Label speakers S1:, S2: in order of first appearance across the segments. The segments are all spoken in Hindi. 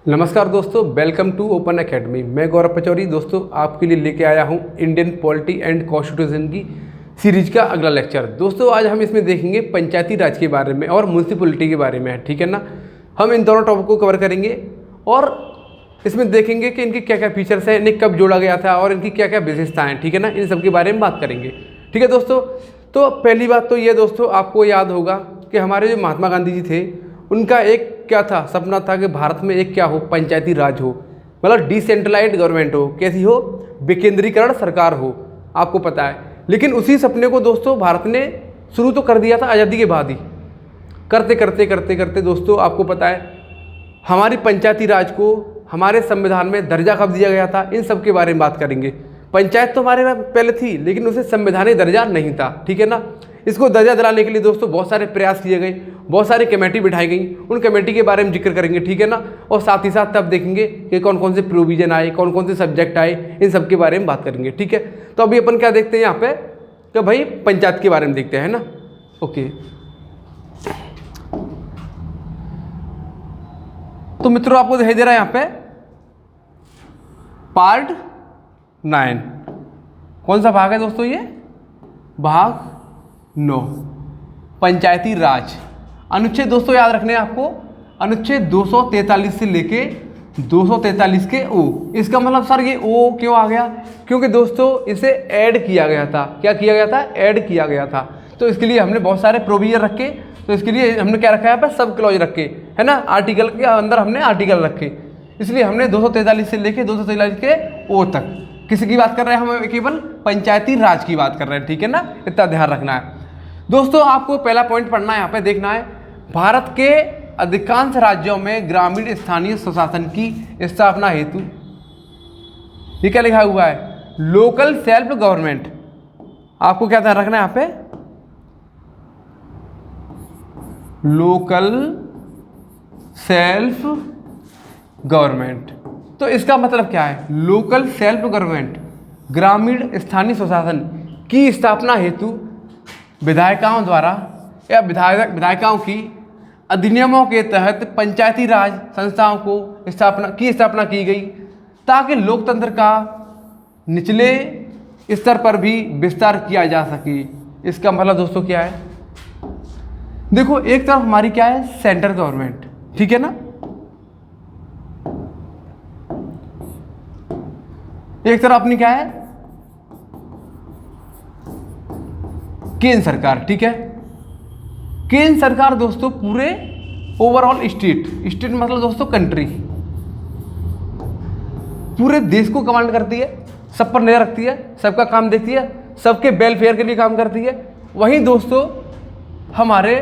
S1: नमस्कार दोस्तों, वेलकम टू ओपन एकेडमी। मैं गौरव पचौरी दोस्तों आपके लिए लेके आया हूं इंडियन पॉलिटी एंड कॉन्स्टिट्यूशन की सीरीज का अगला लेक्चर। दोस्तों आज हम इसमें देखेंगे पंचायती राज के बारे में और म्यूनसिपलिटी के बारे में, ठीक है ना। हम इन दोनों टॉपिक को कवर करेंगे और इसमें देखेंगे कि इनके क्या क्या फीचर्स हैं, इन्हें कब जोड़ा गया था और इनकी क्या क्या विशेषताएँ, ठीक है ना। इन सब के बारे में बात करेंगे, ठीक है दोस्तों। तो पहली बात तो ये दोस्तों आपको याद होगा कि हमारे जो महात्मा गांधी जी थे उनका एक क्या था, सपना था कि भारत में एक क्या हो, पंचायती राज हो, मतलब डिसेंट्रलाइज्ड गवर्नमेंट हो। कैसी हो? विकेंद्रीकरण सरकार हो, आपको पता है। लेकिन उसी सपने को दोस्तों भारत ने शुरू तो कर दिया था आज़ादी के बाद ही। करते करते करते करते दोस्तों आपको पता है हमारी पंचायती राज को हमारे संविधान में दर्जा कब दिया गया था, इन सब के बारे में बात करेंगे। पंचायत तो हमारे में पहले थी लेकिन उसे संवैधानिक दर्जा नहीं था, ठीक है ना। इसको दर्जा दिलाने के लिए दोस्तों बहुत सारे प्रयास किए गए, बहुत सारी कमेटी बिठाई गई। उन कमेटी के बारे में जिक्र करेंगे, ठीक है ना। और साथ ही साथ तब देखेंगे कि कौन कौन से प्रोविजन आए, कौन कौन से सब्जेक्ट आए, इन सब के बारे में बात करेंगे, ठीक है। तो अभी अपन क्या देखते हैं यहाँ पे कि भाई पंचायत के बारे में देखते हैं ना। ओके, तो मित्रों आपको दिखाई दे रहा है यहाँ पे पार्ट 9। कौन सा भाग है दोस्तों? ये भाग 9, पंचायती राज। अनुच्छेद दोस्तों याद रखने हैं आपको, अनुच्छेद 243 से लेके 243 के ओ। इसका मतलब सर ये ओ क्यों आ गया? क्योंकि दोस्तों इसे ऐड किया गया था। क्या किया गया था? ऐड किया गया था। तो इसके लिए हमने बहुत सारे प्रोविजन रखे। तो इसके लिए हमने क्या रखा है यहाँ पर? सब क्लॉज रखे, है ना। आर्टिकल के अंदर हमने आर्टिकल रखे, इसलिए हमने 243 से लेके 243 के ओ तक। किसी की बात कर रहे हैं हम? केवल पंचायती राज की बात कर रहे हैं, ठीक है ना। इतना ध्यान रखना है दोस्तों। आपको पहला पॉइंट पढ़ना है, यहाँ पे देखना है भारत के अधिकांश राज्यों में ग्रामीण स्थानीय स्वशासन की स्थापना हेतु, ये क्या लिखा हुआ है? Local self government. आपको क्या ध्यान रखना है यहाँ पे? Local self government. तो इसका मतलब क्या है? लोकल सेल्फ गवर्नमेंट, ग्रामीण स्थानीय स्वशासन की स्थापना हेतु विधायिकाओं द्वारा या विधायिकाओं की अधिनियमों के तहत पंचायती राज संस्थाओं को स्थापना की गई, ताकि लोकतंत्र का निचले स्तर पर भी विस्तार किया जा सके। इसका मतलब दोस्तों क्या है? देखो, एक तरफ हमारी क्या है? सेंट्रल गवर्नमेंट, ठीक है ना। एक तरफ अपनी क्या है? केंद्र सरकार, ठीक है। केंद्र सरकार दोस्तों पूरे ओवरऑल स्टेट मतलब दोस्तों कंट्री, पूरे देश को कमांड करती है, सब पर नजर रखती है, सबका काम देखती है, सबके वेलफेयर के लिए काम करती है। वहीं दोस्तों हमारे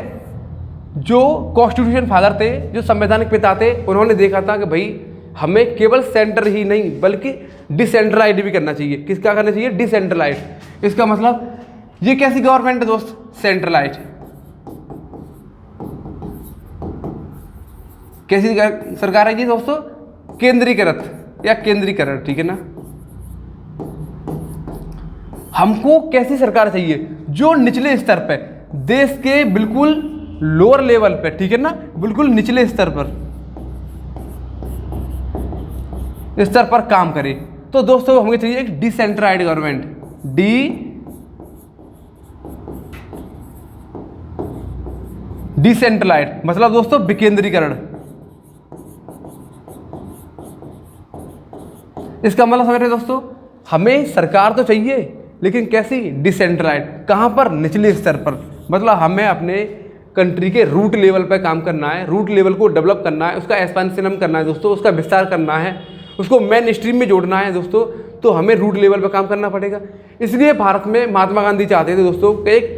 S1: जो कॉन्स्टिट्यूशन फादर थे, जो संवैधानिक पिता थे, उन्होंने देखा था कि भाई हमें केवल सेंटर ही नहीं बल्कि डिसेंट्रलाइज्ड भी करना चाहिए। किसका करना चाहिए? डिसेंट्रलाइज्ड। इसका मतलब ये कैसी गवर्नमेंट है दोस्त? सेंट्रलाइज्ड। कैसी सरकार है ये दोस्तों? केंद्रीकृत या केंद्रीकरण, ठीक है ना। हमको कैसी सरकार चाहिए? जो निचले स्तर पे, देश के बिल्कुल लोअर लेवल पे, ठीक है ना, बिल्कुल निचले स्तर पर काम करे। तो दोस्तों हमें चाहिए एक डिसेंट्रलाइज्ड गवर्नमेंट। डिसेंट्रलाइज्ड मतलब दोस्तों विकेंद्रीकरण। इसका मतलब समझ रहे दोस्तों, हमें सरकार तो चाहिए लेकिन कैसी? डिसेंट्रलाइज्ड। कहां पर? निचले स्तर पर। मतलब हमें अपने कंट्री के रूट लेवल पर काम करना है, रूट लेवल को डेवलप करना है, उसका एक्सपेंशन करना है दोस्तों, उसका विस्तार करना है, उसको मेन स्ट्रीम में जोड़ना है दोस्तों। तो हमें रूट लेवल पर काम करना पड़ेगा। इसलिए भारत में महात्मा गांधी चाहते थे दोस्तों कि एक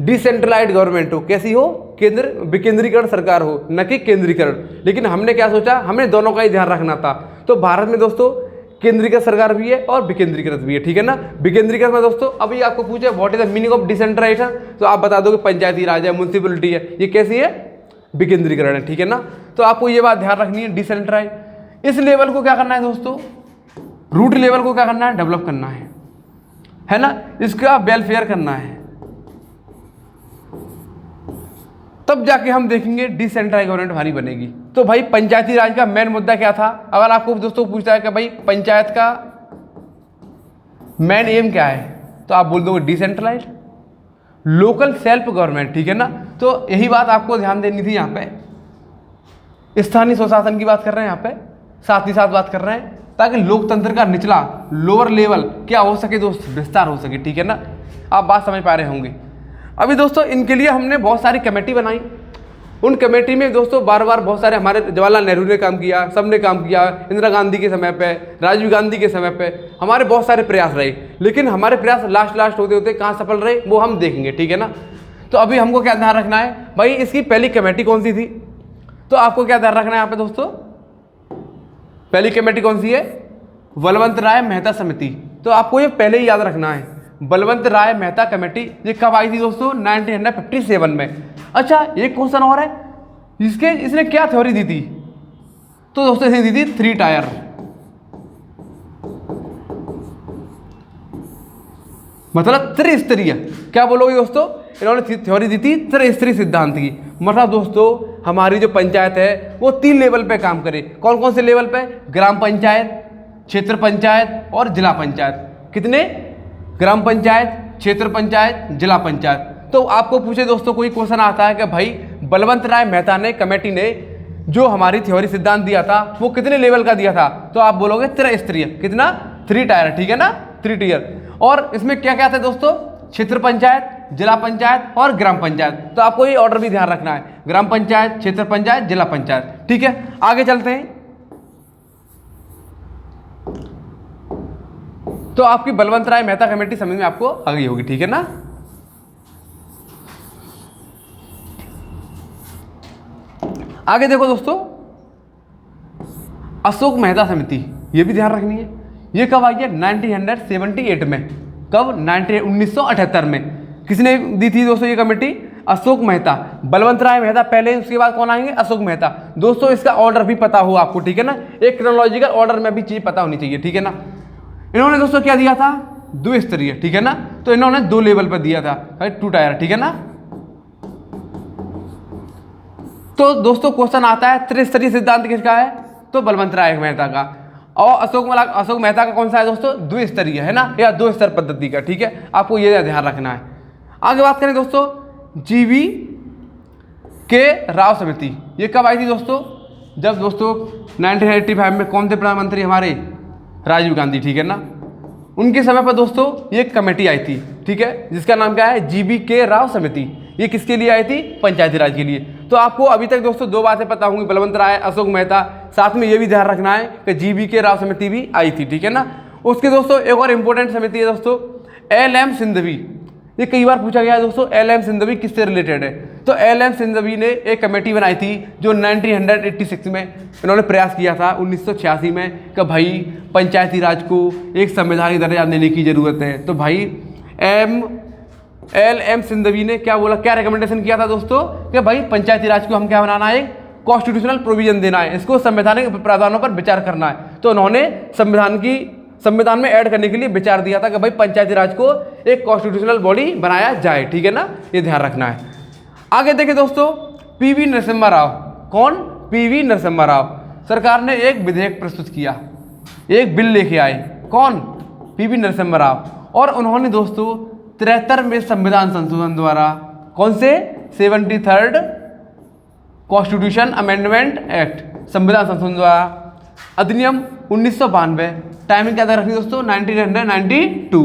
S1: डिसेंट्रलाइज्ड गवर्नमेंट हो। कैसी हो? विकेंद्रीकरण सरकार हो, न कि केंद्रीकरण। लेकिन हमने क्या सोचा? हमने दोनों का ही ध्यान रखना था। तो भारत में दोस्तों केंद्रीकृत सरकार भी है और विकेंद्रीकृत भी है, ठीक है ना। विकेंद्रीकृत में दोस्तों अभी आपको पूछे what is the meaning of decentralisation, तो आप बता दो कि पंचायती राज है, म्यूनसिपलिटी है। ये कैसी है? विकेंद्रीकरण है, ठीक है ना। तो आपको ये बात ध्यान रखनी है, डिसेंट्रलाइज। इस लेवल को क्या करना है दोस्तों? रूट लेवल को क्या करना है? डेवलप करना है ना। इसका वेलफेयर करना है। तब जाके हम देखेंगे डिसेंट्रलाइज गवर्नमेंट हमारी बनेगी। तो भाई पंचायती राज का मेन मुद्दा क्या था? अगर आपको दोस्तों पूछता है कि भाई पंचायत का मेन एम क्या है, तो आप बोल दोगे डिसेंट्रलाइज्ड लोकल सेल्फ गवर्नमेंट, ठीक है ना। तो यही बात आपको ध्यान देनी थी। यहाँ पे स्थानीय स्वशासन की बात कर रहे हैं, यहाँ पे साथ ही साथ बात कर रहे हैं ताकि लोकतंत्र का निचला लोअर लेवल क्या हो सके दोस्त, विस्तार हो सके, ठीक है ना। आप बात समझ पा रहे होंगे। अभी दोस्तों इनके लिए हमने बहुत सारी कमेटी बनाई। उन कमेटी में दोस्तों बार बार बहुत सारे हमारे जवाहरलाल नेहरू ने काम किया, सबने काम किया, इंदिरा गांधी के समय पे, राजीव गांधी के समय पे हमारे बहुत सारे प्रयास रहे, लेकिन हमारे प्रयास लास्ट होते होते कहाँ सफल रहे वो हम देखेंगे, ठीक है ना। तो अभी हमको क्या ध्यान रखना है भाई, इसकी पहली कमेटी कौन सी थी? तो आपको क्या ध्यान रखना है यहाँ पे दोस्तों, पहली कमेटी कौन सी है? बलवंत राय मेहता समिति। तो आपको ये पहले ही याद रखना है, बलवंत राय मेहता कमेटी ये कब आई थी दोस्तों? 1957 में। अच्छा एक क्वेश्चन और है, इसने क्या थ्योरी दी थी? तो दोस्तों इसने दी थी 3 टायर, मतलब त्रिस्तरीय। क्या बोलोगे दोस्तों? इन्होंने थ्योरी दी थी त्रिस्तरीय सिद्धांत की। मतलब दोस्तों हमारी जो पंचायत है वो 3 लेवल पे काम करे। कौन कौन से लेवल पे? ग्राम पंचायत, क्षेत्र पंचायत और जिला पंचायत। कितने? ग्राम पंचायत, क्षेत्र पंचायत, जिला पंचायत। तो आपको पूछे दोस्तों कोई क्वेश्चन आता है कि भाई बलवंत राय मेहता ने कमेटी ने जो हमारी थ्योरी सिद्धांत दिया था वो कितने लेवल का दिया था? तो आप बोलोगे त्रिस्तरीय। कितना? 3 टायर, ठीक है ना, 3 टीयर। और इसमें क्या क्या थे दोस्तों? क्षेत्र पंचायत, जिला पंचायत और ग्राम पंचायत। तो आपको ये ऑर्डर भी ध्यान रखना है, ग्राम पंचायत, क्षेत्र पंचायत, जिला पंचायत, ठीक है। आगे चलते हैं। तो आपकी बलवंत राय मेहता कमेटी समझ में आपको आ गई होगी, ठीक है ना। आगे देखो दोस्तों, अशोक मेहता समिति, ये भी ध्यान रखनी है। ये कब आई है? 1978 में। कब? 1978 में। किसने दी थी दोस्तों ये कमेटी? अशोक मेहता। बलवंत राय मेहता पहले, उसके बाद कौन आएंगे? अशोक मेहता। दोस्तों इसका ऑर्डर भी पता हो आपको, ठीक है ना, एक क्रोनोलॉजिकल ऑर्डर में भी चीज पता होनी चाहिए, ठीक है ना। इन्होंने दोस्तों क्या दिया था? 2 स्तरीय, ठीक है ना। तो इन्होंने 2 लेवल पर दिया था, 2 टायर, ठीक है ना। तो दोस्तों क्वेश्चन आता है त्रिस्तरीय सिद्धांत किसका है? तो बलवंत राय मेहता का। और अशोक मेहता का कौन सा है दोस्तों? 2 स्तरीय है ना, या 2 स्तर पद्धति का, ठीक है। आपको ये ध्यान रखना है। आगे बात करें दोस्तों, जीवी के राव समिति। ये कब आई थी दोस्तों? जब दोस्तों 1985 में कौन थे प्रधानमंत्री? हमारे राजीव गांधी, ठीक है ना। उनके समय पर दोस्तों ये कमेटी आई थी, ठीक है, जिसका नाम क्या है? जीवी के राव समिति। ये किसके लिए आई थी? पंचायती राज के लिए। तो आपको अभी तक दोस्तों 2 बातें पता होंगी, बलवंत राय, अशोक मेहता। साथ में ये भी ध्यान रखना है कि जीवी के राव समिति भी आई थी, ठीक है ना। उसके दोस्तों एक और इंपॉर्टेंट समिति है दोस्तों, LM सिंघवी। ये कई बार पूछा गया है दोस्तों, LM सिंघवी किससे रिलेटेड है? तो LM सिंघवी ने एक कमेटी बनाई थी जो 1986 में इन्होंने प्रयास किया था, 1986 में, कि भाई पंचायती राज को एक संवैधानिक दर्जा देने की जरूरत है। तो भाई LM सिंघवी ने क्या बोला, क्या रिकमेंडेशन किया था दोस्तों, कि भाई पंचायती राज को हम क्या बनाना है? कॉन्स्टिट्यूशनल प्रोविजन देना है, इसको संवैधानिक प्रावधानों पर विचार करना है। तो उन्होंने संविधान में ऐड करने के लिए विचार दिया था कि भाई पंचायती राज को एक कॉन्स्टिट्यूशनल बॉडी बनाया जाए, ठीक है ना, ये ध्यान रखना है। आगे देखें दोस्तों, PV नरसिम्हा राव। कौन? PV नरसिम्हा राव। सरकार ने एक विधेयक प्रस्तुत किया, एक बिल लेके आए। कौन? PV नरसिम्हा राव। और उन्होंने दोस्तों 73वें संविधान संशोधन द्वारा, कौन से? 73rd कॉन्स्टिट्यूशन अमेंडमेंट एक्ट, संविधान संशोधन द्वारा अधिनियम 1992, टाइमिंग क्या रखनी दोस्तों? 1992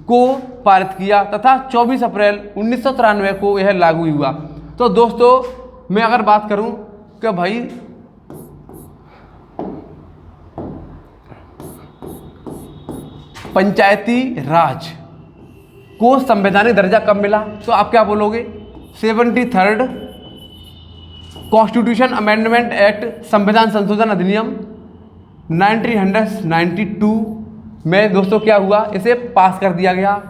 S1: को पारित किया तथा 24 अप्रैल 1993 को यह लागू हुआ। तो दोस्तों मैं अगर बात करूं कि भाई पंचायती राज को संवैधानिक दर्जा कब मिला? तो आप क्या बोलोगे? 73rd कॉन्स्टिट्यूशन अमेंडमेंट एक्ट, संविधान संशोधन अधिनियम 1992 में दोस्तों क्या हुआ? इसे पास कर दिया गया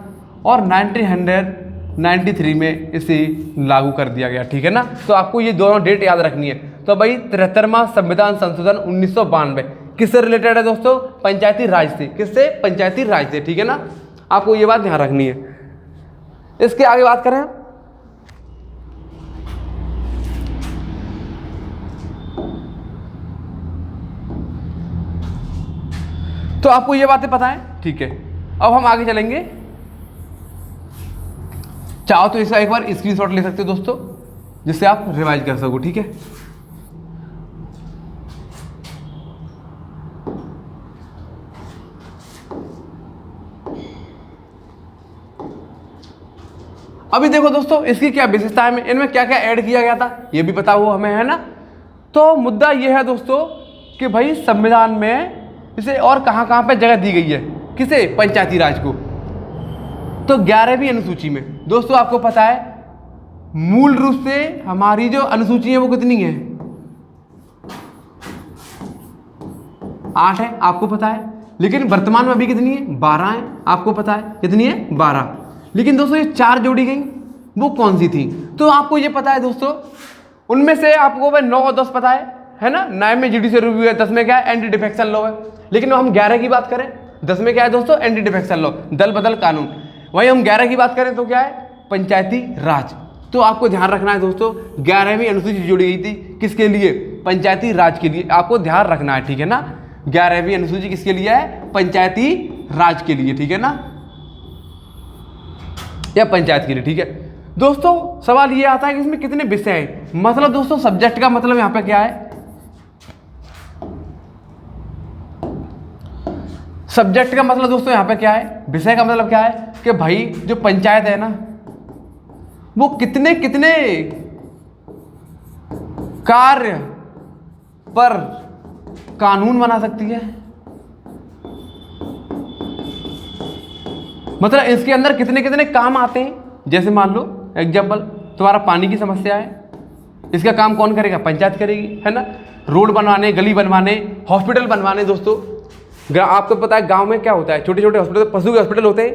S1: और 1993 में इसे लागू कर दिया गया, ठीक है ना। तो आपको ये दोनों डेट याद रखनी है। तो भाई 73वां संविधान संशोधन 1992 किससे रिलेटेड है दोस्तों? पंचायती राज से। किससे? पंचायती राज से, ठीक है ना। आपको ये बात ध्यान रखनी है। इसके आगे बात करें तो आपको ये बातें पता है, ठीक है। अब हम आगे चलेंगे। चाहो तो इसका एक बार स्क्रीनशॉट ले सकते हो दोस्तों, जिससे आप रिवाइज कर सको, ठीक है। अभी देखो दोस्तों, इसकी क्या विशेषता है, इनमें क्या क्या ऐड किया गया था ये भी पता हो हमें, है ना। तो मुद्दा ये है दोस्तों कि भाई संविधान में इसे और कहाँ कहाँ पे जगह दी गई है, किसे, पंचायती राज को। तो 11वीं अनुसूची में दोस्तों आपको पता है मूल रूप से हमारी जो अनुसूची है वो कितनी है, 8 है, आपको पता है। लेकिन वर्तमान में अभी कितनी है, 12 है, आपको पता है कितनी है, 12। लेकिन दोस्तों ये 4 जोड़ी गई, वो कौन सी थी, तो आपको ये पता है दोस्तों। उनमें से आपको वह 9 और 10 पता है ना। 9 में जुडिशियल रिव्यू है, 10 में क्या है, एंटी डिफेक्शन लॉ है। लेकिन हम 11 की बात करें, 10 में क्या है दोस्तों, एंटी डिफेक्शन लॉ, दल बदल कानून। वही हम 11 की बात करें तो क्या है, पंचायती राज। तो आपको ध्यान रखना है दोस्तों, 11वीं अनुसूची जोड़ी गई थी किसके लिए, पंचायती राज के लिए। आपको ध्यान रखना है, ठीक है ना। 11वीं अनुसूची किसके लिए है, पंचायती राज के लिए, ठीक है ना, या पंचायत के लिए, ठीक है। दोस्तों सवाल ये आता है कि इसमें कितने विषय हैं। मतलब दोस्तों सब्जेक्ट का मतलब यहां पे क्या है, सब्जेक्ट का मतलब दोस्तों यहां पे क्या है, विषय का मतलब क्या है कि भाई जो पंचायत है ना वो कितने कितने कार्य पर कानून बना सकती है। मतलब इसके अंदर कितने कितने काम आते हैं। जैसे मान लो एग्जाम्पल, तुम्हारा पानी की समस्या है, इसका काम कौन करेगा, पंचायत करेगी, है ना। रोड बनवाने, गली बनवाने, हॉस्पिटल बनवाने। दोस्तों आपको पता है गांव में क्या होता है, छोटे छोटे हॉस्पिटल, पशु के हॉस्पिटल होते हैं,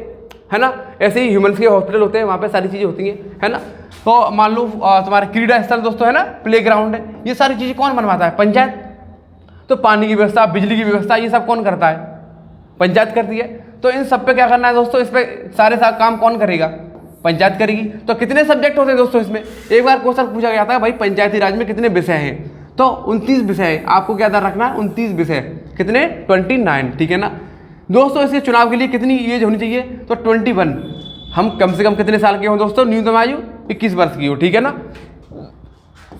S1: है ना। ऐसे ही ह्यूमन्स के हॉस्पिटल होते हैं, वहाँ पे सारी चीज़ें होती हैं, है ना। तो मान लो तुम्हारा क्रीड़ा स्थल दोस्तों, है ना, प्ले ग्राउंड है, ये सारी चीज़ें कौन बनवाता है, पंचायत। तो पानी की व्यवस्था, बिजली की व्यवस्था, ये सब कौन करता है, पंचायत करती है। तो इन सब पे क्या करना है दोस्तों, इस पे सारे काम कौन करेगा, पंचायत करेगी। तो कितने सब्जेक्ट होते हैं दोस्तों इसमें, एक बार क्वेश्चन पूछा गया था भाई पंचायती राज में कितने विषय हैं, तो 29 विषय। आपको क्या ध्यान रखना है, 29 विषय, कितने, 29, ठीक है ना। दोस्तों इसके चुनाव के लिए कितनी एज होनी चाहिए, तो 21। हम कम से कम कितने साल के हों दोस्तों, न्यूनतम आयु 21 वर्ष की हो, ठीक है ना।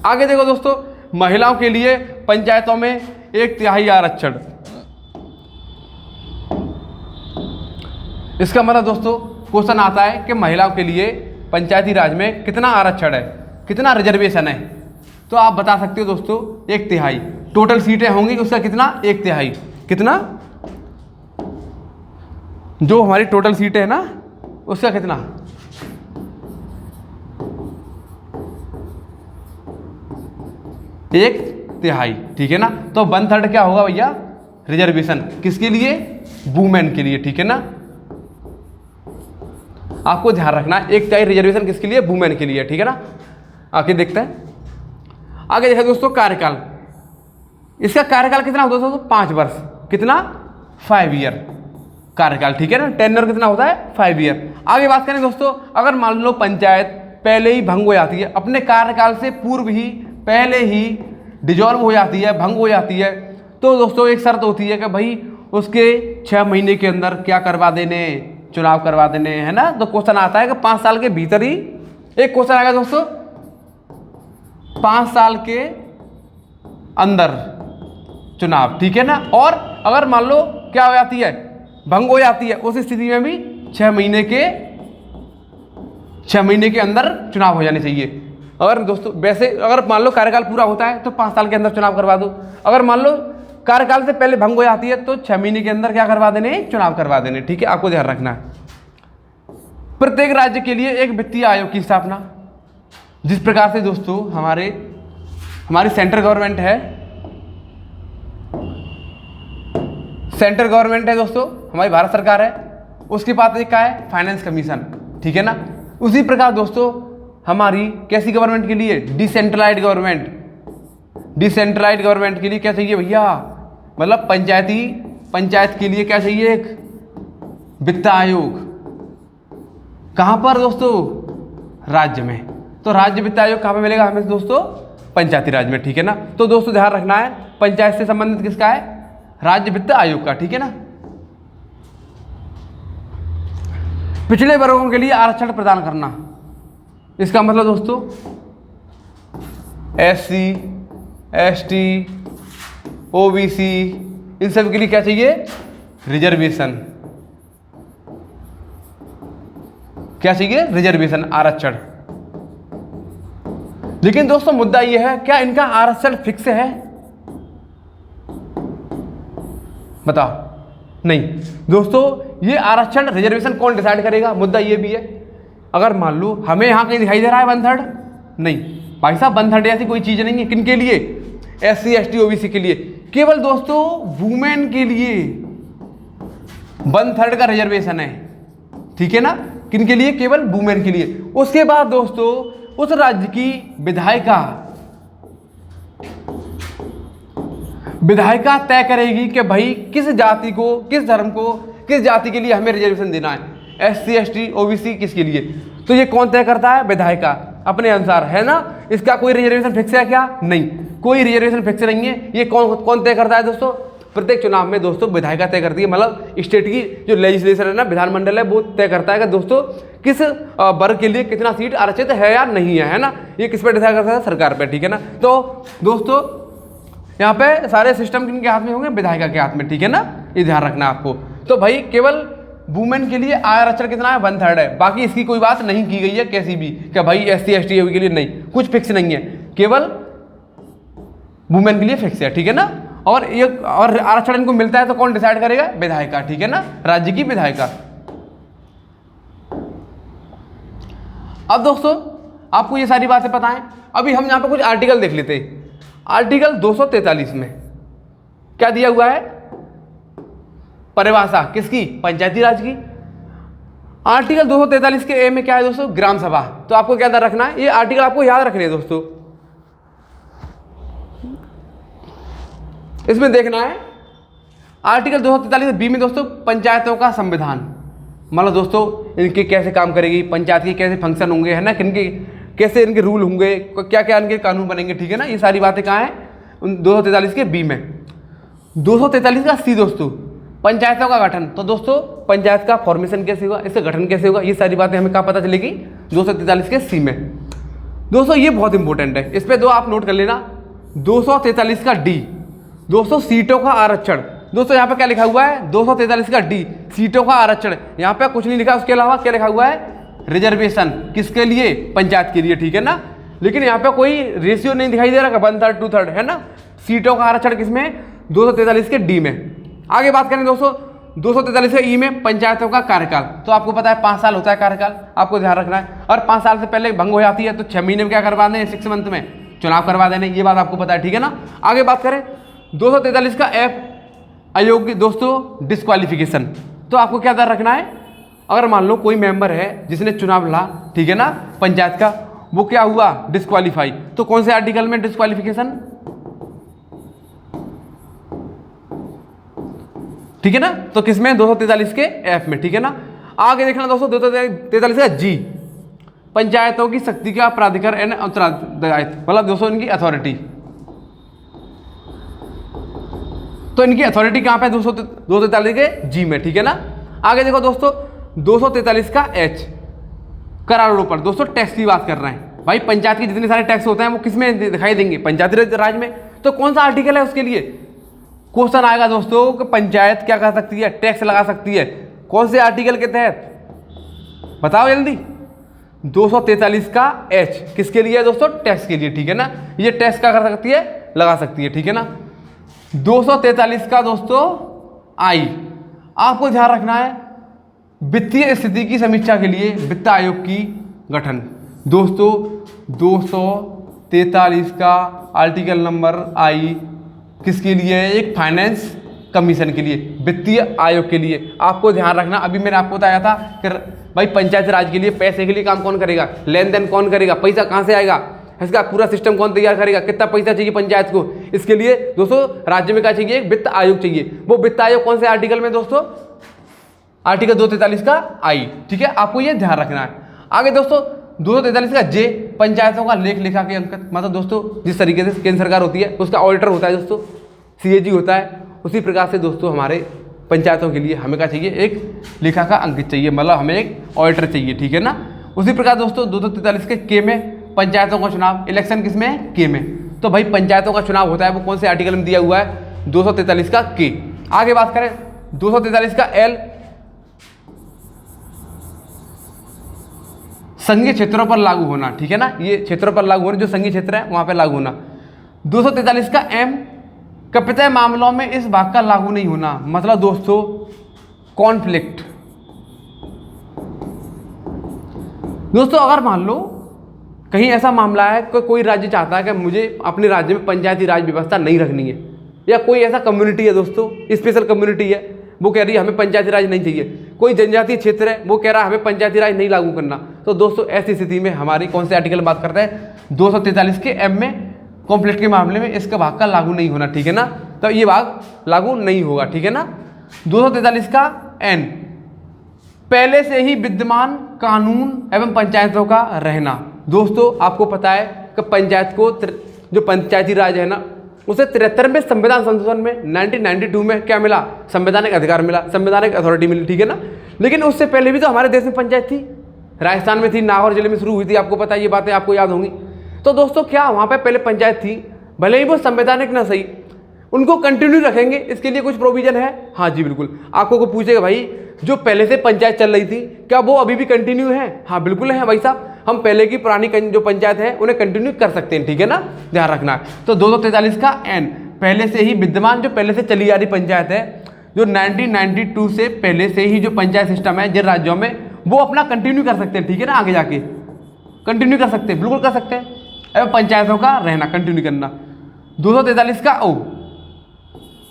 S1: आगे देखो दोस्तों, महिलाओं के लिए पंचायतों में 1/3 आरक्षण। इसका मतलब दोस्तों क्वेश्चन आता है कि महिलाओं के लिए पंचायती राज में कितना आरक्षण है, कितना रिजर्वेशन है। तो आप बता सकते हो दोस्तों 1/3। टोटल सीटें होंगी उसका कितना, 1/3। कितना, जो हमारी टोटल सीटें है ना उसका कितना, 1/3, ठीक है ना। तो 1/3 क्या होगा भैया, रिजर्वेशन, किसके लिए, वुमेन के लिए, ठीक है ना। आपको ध्यान रखना है 1/3 रिजर्वेशन किसके लिए, वुमेन के लिए, ठीक है ना। आगे देखते हैं, आगे देखा दोस्तों कार्यकाल। इसका कार्यकाल कितना होता है दोस्तों, 5 वर्ष, कितना, 5 ईयर कार्यकाल, ठीक है ना। टेन्योर कितना होता है, 5 ईयर। आगे बात करें दोस्तों, अगर मान लो पंचायत पहले ही भंग हो जाती है, अपने कार्यकाल से पूर्व ही पहले ही डिजॉल्व हो जाती है, भंग हो जाती है, तो दोस्तों एक शर्त होती है कि भाई उसके 6 महीने के अंदर क्या करवा देने, चुनाव करवा देने, है ना। तो क्वेश्चन आता है कि 5 साल के भीतर ही, एक क्वेश्चन आएगा दोस्तों 5 साल के अंदर चुनाव, ठीक है ना। और अगर मान लो क्या हो जाती है, भंग हो जाती है, उस स्थिति में भी 6 महीने के अंदर चुनाव हो जाने चाहिए। अगर दोस्तों वैसे अगर मान लो कार्यकाल पूरा होता है तो 5 साल के अंदर चुनाव करवा दो। अगर मान लो कार्यकाल से पहले भंग हो जाती है तो 6 महीने के अंदर क्या करवा देने, चुनाव करवा देने, ठीक है। आपको ध्यान रखना है। प्रत्येक राज्य के लिए एक वित्तीय आयोग की स्थापना। जिस प्रकार से दोस्तों हमारी सेंट्रल गवर्नमेंट है, सेंट्रल गवर्नमेंट है दोस्तों, हमारी भारत सरकार है, उसके पास एक क्या है, फाइनेंस कमीशन, ठीक है ना। उसी प्रकार दोस्तों हमारी कैसी गवर्नमेंट के लिए, डिसेंट्रलाइज्ड गवर्नमेंट, डिसेंट्रलाइज्ड गवर्नमेंट के लिए क्या चाहिए भैया, मतलब पंचायत के लिए क्या चाहिए, एक वित्त आयोग। कहाँ पर दोस्तों, राज्य में। तो राज्य वित्त आयोग कहाँ पे मिलेगा हमें दोस्तों, पंचायती राज में, ठीक है ना। तो दोस्तों ध्यान रखना है पंचायत से संबंधित किसका है, राज्य वित्त आयोग का, ठीक है ना। पिछड़े वर्गों के लिए आरक्षण प्रदान करना। इसका मतलब दोस्तों SC, ST, OBC इन सब के लिए क्या चाहिए? रिजर्वेशन। क्या चाहिए? रिजर्वेशन, आरक्षण। लेकिन दोस्तों मुद्दा यह है, क्या इनका आरक्षण फिक्स है? बताओ। नहीं दोस्तों, ये आरक्षण रिजर्वेशन कौन डिसाइड करेगा? मुद्दा ये भी है। अगर मान लो हमें यहाँ कहीं दिखाई दे रहा है 1/3, नहीं भाई साहब 1/3 ऐसी कोई चीज नहीं है। किन के लिए? SC, ST, OBC के लिए। केवल दोस्तों वुमेन के लिए 1/3 का रिजर्वेशन है, ठीक है ना। किन के लिए? केवल वुमेन के लिए। उसके बाद दोस्तों उस राज्य की विधायिका तय करेगी कि भाई किस जाति को, किस धर्म को, किस जाति के लिए हमें रिजर्वेशन देना है। SC, ST, OBC किसके लिए? तो ये कौन तय करता है? विधायिका अपने अनुसार, है ना। इसका कोई रिजर्वेशन फिक्स है क्या? नहीं, कोई रिजर्वेशन फिक्स नहीं है। ये कौन तय करता है दोस्तों? प्रत्येक चुनाव में दोस्तों विधायिका तय करती है। मतलब स्टेट की जो लेजिस्लेशन है ना, विधानमंडल है, वो तय करता है कि दोस्तों किस वर्ग के लिए कितना सीट आरक्षित है या नहीं है ना। ये किस पर डिसाइड करता है? सरकार पे, ठीक है ना। तो दोस्तों यहाँ पे सारे सिस्टम किनके हाथ में होंगे? विधायिका के हाथ में, ठीक है ना। ये ध्यान रखना आपको। तो भाई केवल वुमेन के लिए आरक्षण कितना है? 1/3 है। बाकी इसकी कोई बात नहीं की गई है कैसी भी कि भाई SC, ST के लिए नहीं, कुछ फिक्स नहीं है, केवल वुमेन के लिए फिक्स है, ठीक है ना। और आरक्षण इनको मिलता है तो कौन डिसाइड करेगा? विधायिका, ठीक है ना, राज्य की विधायिका। अब दोस्तों आपको ये सारी बातें पता है। अभी हम यहाँ पे कुछ आर्टिकल देख लेते हैं। आर्टिकल 243 में क्या दिया हुआ है? परिभाषा किसकी? पंचायती राज की। आर्टिकल 243 के ए में क्या है दोस्तों? ग्राम सभा। तो आपको क्या याद रखना है? ये आर्टिकल आपको याद रखने हैं दोस्तों। इसमें देखना है आर्टिकल 243 बी में दोस्तों पंचायतों का संविधान। मतलब दोस्तों इनके कैसे काम करेगी पंचायत, के कैसे फंक्शन होंगे, है ना, किनके कैसे इनके रूल होंगे, क्या क्या इनके कानून बनेंगे, ठीक है ना। ये सारी बातें कहाँ हैं? 243 के बी में। 243 का सी दोस्तों पंचायतों का गठन। तो दोस्तों पंचायत का फॉर्मेशन कैसे होगा, इसका गठन कैसे होगा, ये सारी बातें हमें कहाँ पता चलेगी? 243 के सी में। दोस्तों ये बहुत इंपॉर्टेंट है, इस पर दो आप नोट कर लेना। 243 का डी दोस्तों सीटों का आरक्षण। दोस्तों यहाँ पे क्या लिखा हुआ है? 243 का डी सीटों का आरक्षण। यहाँ पे कुछ नहीं लिखा, उसके अलावा क्या लिखा हुआ है? रिजर्वेशन। किसके लिए? पंचायत के लिए, ठीक है ना। लेकिन यहाँ पे कोई रेशियो नहीं दिखाई दे रहा 1/3 2/3, है ना। सीटों का आरक्षण किसमें? 243 के डी में। आगे बात करें दोस्तों 243 के ई में पंचायतों का कार्यकाल। तो आपको पता है 5 साल होता है कार्यकाल, आपको ध्यान रखना है। और 5 साल से पहले भंग हो जाती है तो 6 महीने में क्या करवा दें? 6 मंथ में चुनाव करवा देने, ये बात आपको पता है, ठीक है ना। आगे बात करें 243 का एफ अयोग्य दोस्तों डिस्क्वालिफिकेशन। तो आपको क्या ध्यान रखना है? अगर मान लो कोई मेंबर है जिसने चुनाव लड़ा, ठीक है ना, पंचायत का, वो क्या हुआ? डिस्क्वालीफाई। तो कौन से आर्टिकल में डिस्क्वालिफिकेशन? ठीक है ना। तो किसमें? 243 के एफ में, ठीक है ना। आगे देखना दोस्तों 243 का जी पंचायतों की शक्ति का प्राधिकार एंड उत्तरदायित्व। मतलब दोस्तों इनकी अथॉरिटी। तो इनकी अथॉरिटी कहां पे? 243 के जी में, ठीक है ना। आगे देखो दोस्तों 243 का एच करारों पर। दोस्तों टैक्स की बात कर रहे हैं भाई। पंचायत के जितने सारे टैक्स होते हैं वो किस में दिखाई देंगे? पंचायती राज में। तो कौन सा आर्टिकल है उसके लिए? क्वेश्चन आएगा दोस्तों कि पंचायत क्या कर सकती है? टैक्स लगा सकती है। कौन से आर्टिकल के तहत? बताओ जल्दी। 243 का एच किसके लिए है दोस्तों? टैक्स के लिए, ठीक है ना। ये टैक्स क्या कर सकती है? लगा सकती है, ठीक है ना। 243 का दोस्तों आई आपको ध्यान रखना है वित्तीय स्थिति की समीक्षा के लिए वित्त आयोग की गठन। दोस्तों 243 का आर्टिकल नंबर आई किसके लिए है? एक फाइनेंस कमीशन के लिए, वित्तीय आयोग के लिए। आपको ध्यान रखना, अभी मैंने आपको बताया था कि भाई पंचायत राज के लिए पैसे के लिए काम कौन करेगा? लेन देन कौन करेगा? पैसा कहाँ से आएगा? इसका पूरा सिस्टम कौन तैयार करेगा? कितना पैसा चाहिए पंचायत को? इसके लिए दोस्तों राज्य में क्या चाहिए? एक वित्त आयोग चाहिए। वो वित्त आयोग कौन से आर्टिकल में दोस्तों? आर्टिकल 243 का आई, ठीक है। आपको ये ध्यान रखना है। आगे दोस्तों 243 का जे पंचायतों का लेख लेखा के अंकन। मतलब दोस्तों जिस तरीके से केंद्र सरकार होती है उसका ऑडिटर होता है दोस्तों, CAG होता है, उसी प्रकार से दोस्तों हमारे पंचायतों के लिए हमें क्या चाहिए, एक लेखा का अंकित चाहिए, मतलब हमें एक ऑडिटर चाहिए, ठीक है ना। उसी प्रकार दोस्तों 243 के के में पंचायतों का चुनाव, इलेक्शन किस में है, के में। तो भाई पंचायतों का चुनाव होता है वो कौन से आर्टिकल में दिया हुआ है, 243 का के। आगे बात करें 243 का एल, संघीय क्षेत्रों पर लागू होना, ठीक है ना, ये क्षेत्रों पर लागू होना, जो संघीय क्षेत्र है वहां पर लागू होना। 243 का एम, कपितय मामलों में इस भाग का लागू नहीं होना, मतलब दोस्तों कॉन्फ्लिक्ट। दोस्तों अगर मान लो कहीं ऐसा मामला है कि कोई राज्य चाहता है कि मुझे अपने राज्य में पंचायती राज व्यवस्था नहीं रखनी है, या कोई ऐसा कम्युनिटी है दोस्तों, स्पेशल कम्युनिटी है, वो कह रही है हमें पंचायती राज नहीं चाहिए, कोई जनजातीय क्षेत्र है वो कह रहा है हमें पंचायती राज नहीं लागू करना, तो दोस्तों ऐसी स्थिति में हमारी कौन से आर्टिकल में बात करते हैं, 243 के एम में कॉन्फ्लिक्ट के मामले में इसका भाग का लागू नहीं होना, ठीक है ना, तो ये भाग लागू नहीं होगा, ठीक है ना। 243 का एन, पहले से ही विद्यमान कानून एवं पंचायतों का रहना। दोस्तों आपको पता है कि पंचायत को जो पंचायती राज है ना, उसे 73वें संविधान संशोधन में 1992 में क्या मिला, संवैधानिक अधिकार मिला, संवैधानिक अथॉरिटी मिली, ठीक है ना। लेकिन उससे पहले भी तो हमारे देश में पंचायत थी, राजस्थान में थी, नागौर जिले में शुरू हुई थी, आपको पता है, ये बातें आपको याद होंगी। तो दोस्तों क्या वहाँ पे पहले पंचायत थी, भले ही वो संवैधानिक ना सही, उनको कंटिन्यू रखेंगे, इसके लिए कुछ प्रोविजन है, हाँ जी बिल्कुल। आपको को पूछेगा भाई जो पहले से पंचायत चल रही थी क्या वो अभी भी कंटिन्यू है, हाँ बिल्कुल है भाई साहब, हम पहले की पुरानी जो पंचायत है उन्हें कंटिन्यू कर सकते हैं, ठीक है ना, ध्यान रखना है। तो 243 का एन, पहले से ही विद्यमान, जो पहले से चली आ रही पंचायत है, जो 1992 से पहले से ही जो पंचायत सिस्टम है जिन राज्यों में, वो अपना कंटिन्यू कर सकते हैं, ठीक है ना, आगे जाके कंटिन्यू कर सकते हैं, बिल्कुल कर सकते हैं, एवं पंचायतों का रहना कंटिन्यू करना। 243 का ओ,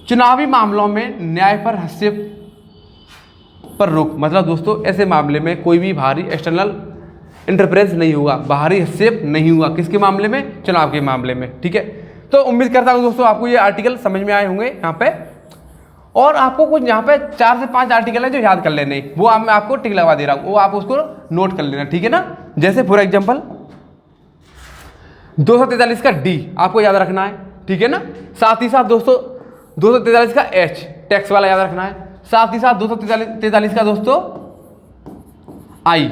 S1: चुनावी मामलों में न्याय पर हस्तक्षेप पर रोक, मतलब दोस्तों ऐसे मामले में कोई भी बाहरी एक्सटर्नल इंटरफेरेंस नहीं होगा, बाहरी हस्तक्षेप नहीं हुआ, किसके मामले में, चुनाव के मामले में, ठीक है। तो उम्मीद करता हूं दोस्तों आपको ये आर्टिकल समझ में आए होंगे यहाँ पे, और आपको कुछ यहाँ पे 4 से 5 आर्टिकल है जो याद कर लेने, वो मैं आपको टिक लगा दे रहा हूँ, वो आप उसको नोट कर लेना, ठीक है ना। जैसे फॉर एग्जाम्पल 243 का डी आपको याद रखना है, ठीक है ना। साथ ही साथ दोस्तों 243 का एच, टैक्स वाला याद रखना है, साथ ही साथ 243 का दोस्तों आई,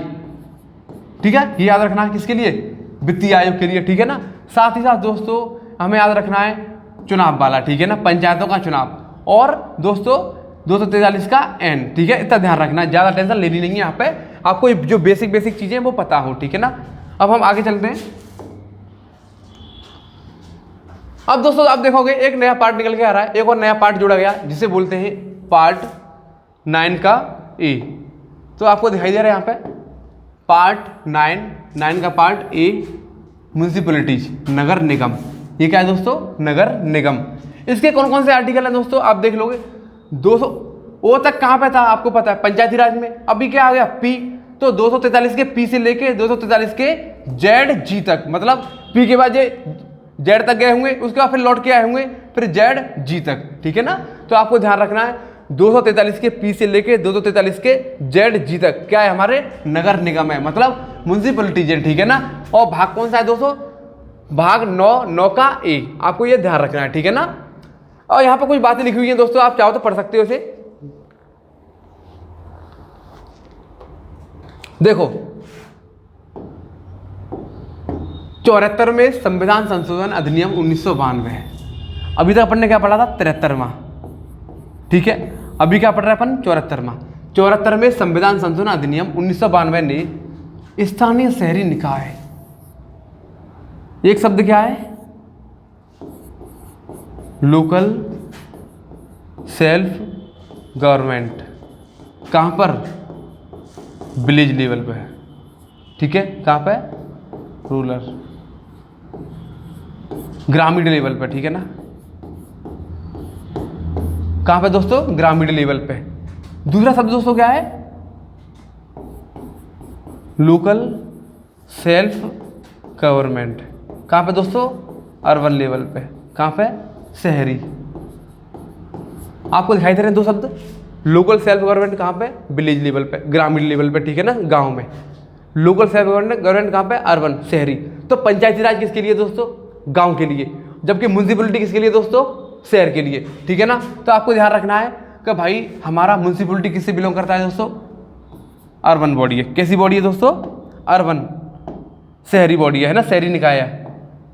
S1: ठीक है, ये याद रखना है, किसके लिए, वित्तीय आयोग के लिए, ठीक है ना। साथ ही साथ दोस्तों हमें याद रखना है चुनाव वाला, ठीक है ना, पंचायतों का चुनाव, और दोस्तों 243 का एन, ठीक है, इतना ध्यान रखना है, ज़्यादा टेंशन लेनी नहीं है यहाँ पे, आपको जो बेसिक चीज़ें वो पता हो, ठीक है ना। अब हम आगे चलते हैं। अब दोस्तों आप देखोगे एक नया पार्ट निकल के आ रहा है, एक और नया पार्ट जुड़ा गया जिसे बोलते हैं पार्ट 9 का ए। तो आपको दिखाई दे रहा है यहाँ पे पार्ट 9 का पार्ट ए, म्यूनिसिपैलिटीज, नगर निगम। ये क्या है दोस्तों, नगर निगम। इसके कौन कौन से आर्टिकल हैं दोस्तों, आप देख लोगे। 200 ओ तक कहाँ पे था आपको पता है, पंचायती राज में। अभी क्या आ गया, पी, तो 243 के पी से लेके 243 के जेड जी तक, मतलब पी के बाद ये जेड तक गए होंगे, उसके बाद फिर लौट के आए होंगे, फिर जेड जी तक, ठीक है ना। तो आपको ध्यान रखना है 243 के पी से लेके 243 के जेड जी तक क्या है, हमारे नगर निगम है, मतलब म्यूनिसिपैलिटी, ठीक है ना। और भाग कौन सा है दोस्तों, भाग 9 का ए, आपको ये ध्यान रखना है, ठीक है ना। और यहाँ पर कुछ बातें लिखी हुई हैं दोस्तों, आप चाहो तो पढ़ सकते हो इसे। देखो 74वें संविधान संशोधन अधिनियम 1992 है। अभी तक अपन ने क्या पढ़ा था, 73वां, ठीक है। अभी क्या पढ़ रहे हैं अपन, 74वां। 74वें संविधान संशोधन अधिनियम 1992 ने स्थानीय शहरी निकाय, एक शब्द क्या है, लोकल सेल्फ गवर्नमेंट, कहां पर, विलेज लेवल पे है, ठीक है, कहां पे, रूरल ग्रामीण लेवल पे, ठीक है ना। कहां पे दोस्तों, ग्रामीण लेवल पे। दूसरा शब्द दोस्तों क्या है, लोकल सेल्फ गवर्नमेंट, कहां पे दोस्तों, अर्बन लेवल पे, कहां पे, शहरी। आपको दिखाई दे रहे हैं दो शब्द, लोकल सेल्फ गवर्नमेंट कहां पे, विलेज लेवल पे, ग्रामीण लेवल पे, ठीक है ना, गांव में। लोकल सेल्फ गवर्नमेंट कहां पे, अर्बन, शहरी। तो पंचायती राज किसके लिए दोस्तों, गांव के लिए, जबकि म्युनिसिपैलिटी किसके लिए दोस्तों, शहर के लिए, ठीक है ना। तो आपको ध्यान रखना है कि भाई हमारा म्यूनसिपलिटी किससे बिलोंग करता है दोस्तों, अर्बन बॉडी है। कैसी बॉडी है दोस्तों, अर्बन, शहरी बॉडी है ना, शहरी निकाय है।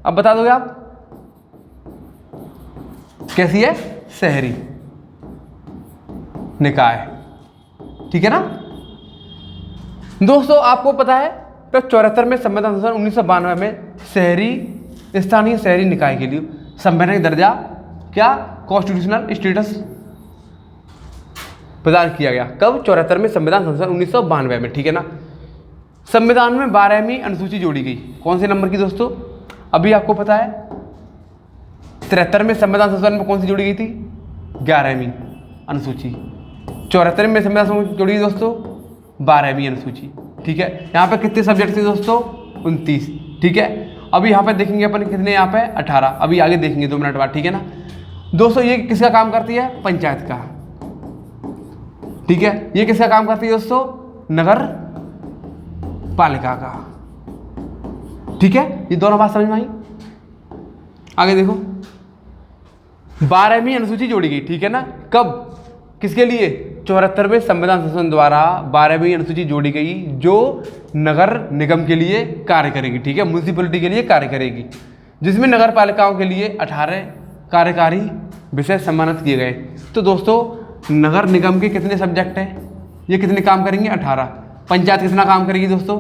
S1: अब बता दोगे आप कैसी है, शहरी निकाय, ठीक है ना दोस्तों। आपको पता है तो 74 में संविधान संशोधन 1992 में शहरी स्थानीय शहरी निकाय के लिए संवैधानिक दर्जा क्या, कॉन्स्टिट्यूशनल स्टेटस प्रदान किया गया। कब, 74 में संविधान संशोधन 1992 में, ठीक है ना। संविधान में 12वीं अनुसूची जोड़ी गई, कौन से नंबर की दोस्तों, अभी आपको पता है 73 में संविधान संशोधन में कौन सी जोड़ी गई थी, 11वीं अनुसूची। 74 में संविधान संशोधन जोड़ी गई दोस्तों 12वीं अनुसूची, ठीक है। यहाँ पे कितने सब्जेक्ट थे दोस्तों, 29, ठीक है। अभी यहाँ पे देखेंगे अपन कितने, यहाँ पे 18, अभी आगे देखेंगे 2 मिनट बाद, ठीक है ना दोस्तों। ये किसका काम करती है, पंचायत का, ठीक है। ये किसका काम करती है दोस्तों, नगर पालिका का, ठीक है। ये दोनों बात समझ में आई। आगे देखो 12वीं अनुसूची जोड़ी गई, ठीक है ना। कब, किसके लिए, 74वें संविधान संशोधन द्वारा 12वीं अनुसूची जोड़ी गई जो नगर निगम के लिए कार्य करेगी, ठीक है, म्यूनसिपलिटी के लिए कार्य करेगी, जिसमें नगर पालिकाओं के लिए 18 कार्यकारी विषय सम्मानित किए गए। तो दोस्तों नगर निगम के कितने सब्जेक्ट हैं, ये कितने काम करेंगे, 18। पंचायत कितना काम करेगी दोस्तों,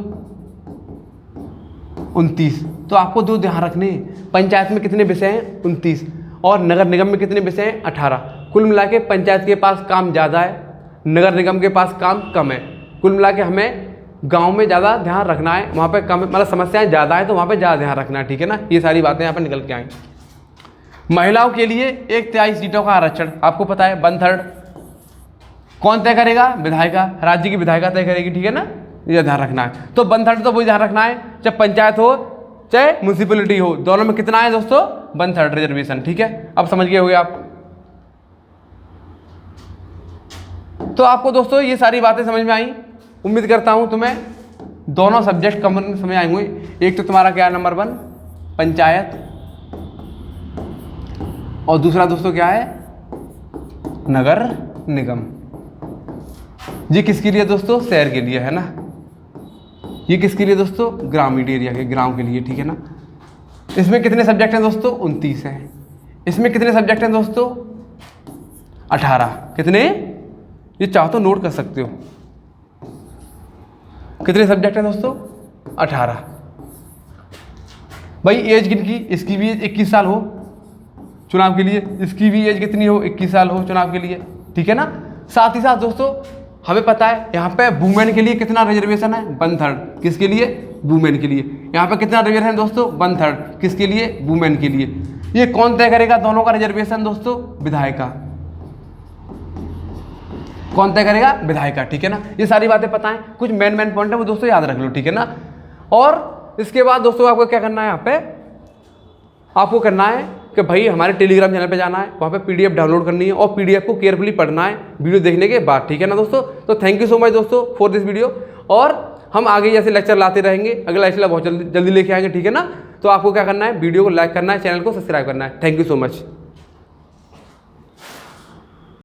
S1: 29। तो आपको दो ध्यान रखने, पंचायत में कितने विषय हैं, 29, और नगर निगम में कितने विषय हैं, 18। कुल मिला के पंचायत के पास काम ज़्यादा है, नगर निगम के पास काम कम है। कुल मिला के हमें गांव में ज़्यादा ध्यान रखना है, वहाँ पे कम, मतलब समस्याएं ज़्यादा है तो वहाँ पे ज़्यादा ध्यान रखना है, ठीक है ना। ये सारी बातें यहाँ पर निकल के आएँ। महिलाओं के लिए 1/3 सीटों का आरक्षण, आपको पता है 1/3 कौन तय करेगा, विधायिका, राज्य की विधायिका तय करेगी, ठीक है ना, ये ध्यान रखना है। तो 1/3 तो वही ध्यान रखना है, चाहे पंचायत हो चाहे म्यूनसिपलिटी हो, दोनों में कितना है दोस्तों, 1/3 रिजर्वेशन, ठीक है। अब समझ गए होंगे आप। तो आपको दोस्तों ये सारी बातें समझ में आई, उम्मीद करता हूं तुम्हें दोनों सब्जेक्ट कम समझ आए होंगे। एक तो तुम्हारा क्या है, नंबर 1 पंचायत, और दूसरा दोस्तों क्या है, नगर निगम। ये किसके लिए दोस्तों, शहर के लिए है ना। ये किसके लिए दोस्तों, ग्रामीण एरिया के, गांव के लिए, ठीक है ना। इसमें कितने सब्जेक्ट हैं दोस्तों, 29 हैं। इसमें कितने सब्जेक्ट हैं दोस्तों, 18। कितने, ये चाहो तो नोट कर सकते हो, कितने सब्जेक्ट हैं दोस्तों, 18। भाई एज किनकी, इसकी भी एज 21 साल हो चुनाव के लिए, इसकी भी एज कितनी हो, 21 साल हो चुनाव के लिए, ठीक है ना। साथ ही साथ दोस्तों हमें पता है यहाँ पे वुमेन के लिए कितना रिजर्वेशन है, 1/3, किसके लिए, वुमेन के लिए। यहाँ पे कितना रिजर्वेशन है दोस्तों, 1/3, किसके लिए, वुमेन के लिए। ये कौन तय करेगा दोनों का रिजर्वेशन दोस्तों, विधायिका। कौन तय करेगा, विधायिका, ठीक है ना। ये सारी बातें पता है, कुछ मेन पॉइंट है वो दोस्तों याद रख लो, ठीक है ना। और इसके बाद दोस्तों आपको क्या करना है, यहाँ पे आपको करना है कि भाई हमारे टेलीग्राम चैनल पे जाना है, वहाँ पे पीडीएफ डाउनलोड करनी है और पीडीएफ को केयरफुली पढ़ना है वीडियो देखने के बाद, ठीक है ना दोस्तों। तो थैंक यू सो मच दोस्तों फॉर दिस वीडियो, और हम आगे जैसे लेक्चर लाते रहेंगे, अगला लेक्चर बहुत जल्दी लेके आएंगे, ठीक है ना। तो आपको क्या करना है, वीडियो को लाइक करना है, चैनल को सब्सक्राइब करना है। Thank you so much.